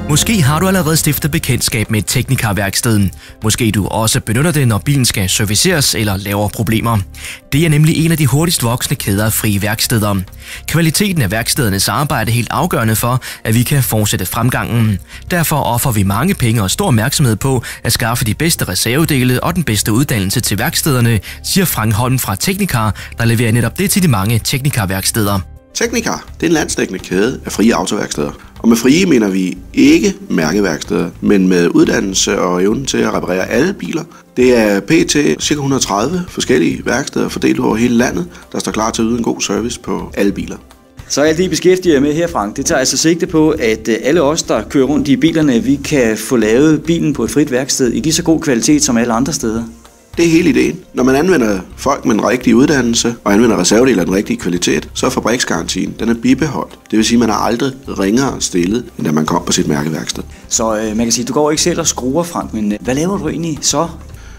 Måske har du allerede stiftet bekendtskab med et Teknicar-værksted. Måske du også benytter det, når bilen skal serviceres eller laver problemer. Det er nemlig en af de hurtigst voksende kæder af frie værksteder. Kvaliteten af værkstedernes arbejde er helt afgørende for, at vi kan fortsætte fremgangen. Derfor offer vi mange penge og stor opmærksomhed på at skaffe de bedste reservedele og den bedste uddannelse til værkstederne, siger Frank Holm fra Teknicar, der leverer netop det til de mange Teknicar-værksteder. Teknicar, det er en landsdækkende kæde af frie autoværksteder. Og med frie mener vi ikke mærkeværksteder, men med uddannelse og evnen til at reparere alle biler. Det er pt. ca. 130 forskellige værksteder fordelt over hele landet, der står klar til at yde en god service på alle biler. Så alt det, I beskæftiger jer med her, Frank, det tager altså sigte på, at alle os, der kører rundt i bilerne, vi kan få lavet bilen på et frit værksted i lige så god kvalitet som alle andre steder. Det er hele ideen. Når man anvender folk med en rigtig uddannelse og anvender reservedele af den rigtige kvalitet, så er fabriksgarantien den er bibeholdt. Det vil sige, at man har aldrig ringere stillet, end da man kom på sit mærkeværksted. Så man kan sige, at du går ikke selv og skruer, Frank, men hvad laver du egentlig så?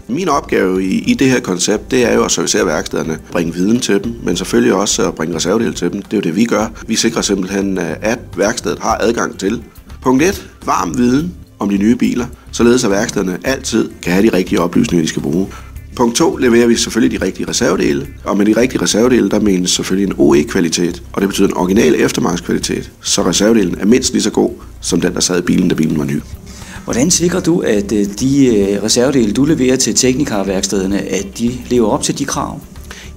Min opgave i det her koncept, det er jo at servicere værkstederne, bringe viden til dem, men selvfølgelig også at bringe reservedele til dem. Det er jo det, vi gør. Vi sikrer simpelthen, at værkstedet har adgang til. Punkt 1. Varm viden om de nye biler, således at værkstederne altid kan have de rigtige oplysninger, de skal bruge. Punkt 2. Leverer vi selvfølgelig de rigtige reservedele, og med de rigtige reservedele, der menes selvfølgelig en OE-kvalitet, og det betyder en original eftermarkedskvalitet, så reservedelen er mindst lige så god som den, der sad i bilen, da bilen var ny. Hvordan sikrer du, at de reservedele, du leverer til Teknicar-værkstederne, at de lever op til de krav?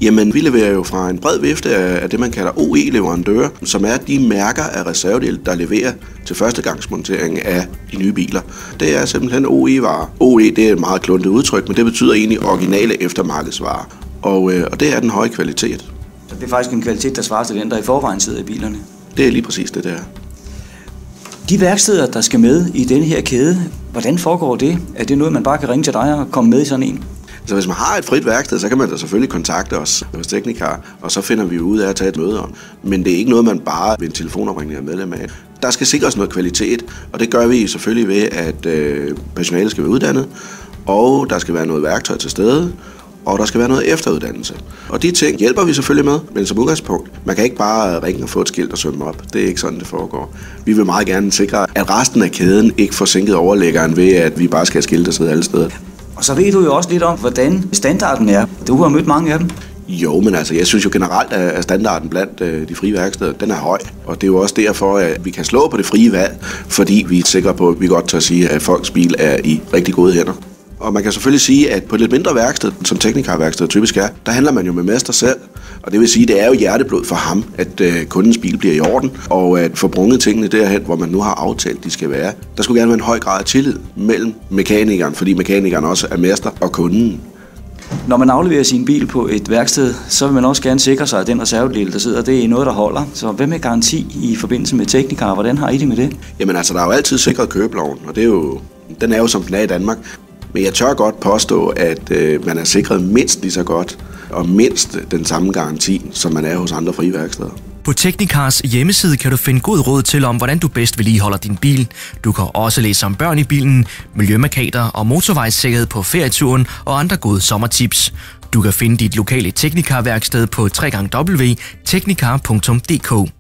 Jamen, vi leverer jo fra en bred vifte af det, man kalder OE-leverandører, som er de mærker af reservedele, der leverer til førstegangsmontering af de nye biler. Det er simpelthen OE-varer. OE, det er et meget kluntet udtryk, men det betyder egentlig originale eftermarkedsvarer. Og det er den høje kvalitet. Så det er faktisk en kvalitet, der svarer til den, der i forvejen sidder i bilerne? Det er lige præcis det der. De værksteder, der skal med i denne her kæde, hvordan foregår det? Er det noget, man bare kan ringe til dig og komme med i sådan en? Så hvis man har et frit værksted, så kan man da selvfølgelig kontakte os hos Teknicar, og så finder vi ud af at tage et møde om. Men det er ikke noget, man bare ved en telefonopringning er medlem af. Der skal sikres noget kvalitet, og det gør vi selvfølgelig ved, at personalet skal være uddannet, og der skal være noget værktøj til stede, og der skal være noget efteruddannelse. Og de ting hjælper vi selvfølgelig med, men som udgangspunkt, man kan ikke bare ringe og få et skilt og sømme op. Det er ikke sådan, det foregår. Vi vil meget gerne sikre, at resten af kæden ikke får sænket overlæggeren ved, at vi bare skal have skilte og sidde alle steder. Og så ved du jo også lidt om, hvordan standarden er. Du har mødt mange af dem. Jo, men altså, jeg synes jo generelt, at standarden blandt de frie værksteder, den er høj. Og det er jo også derfor, at vi kan slå på det frie valg, fordi vi er sikre på, at vi godt tør sige, at folks bil er i rigtig gode hænder. Og man kan selvfølgelig sige, at på et lidt mindre værksted, som Teknicar-værksted typisk er, der handler man jo med mester selv. Og det vil sige, at det er jo hjerteblod for ham, at kundens bil bliver i orden, og at få brunget tingene derhen, hvor man nu har aftalt, de skal være. Der skulle gerne være en høj grad af tillid mellem mekanikeren, fordi mekanikeren også er mester, og kunden. Når man afleverer sin bil på et værksted, så vil man også gerne sikre sig, at den reservedel, der sidder, det er noget, der holder. Så hvad med garanti i forbindelse med Teknicar? Hvordan har I det med det? Jamen altså, der er jo altid sikret købeloven, og den er jo som den er i Danmark. Men jeg tør godt påstå, at man er sikret mindst lige så godt og mindst den samme garanti, som man er hos andre frie værksteder. På Teknicars hjemmeside kan du finde god råd til om, hvordan du bedst vedligeholder din bil. Du kan også læse om børn i bilen, miljømarkader og motorvejssikkerhed på ferieturen og andre gode sommertips. Du kan finde dit lokale Teknicar-værksted på www.teknicar.dk.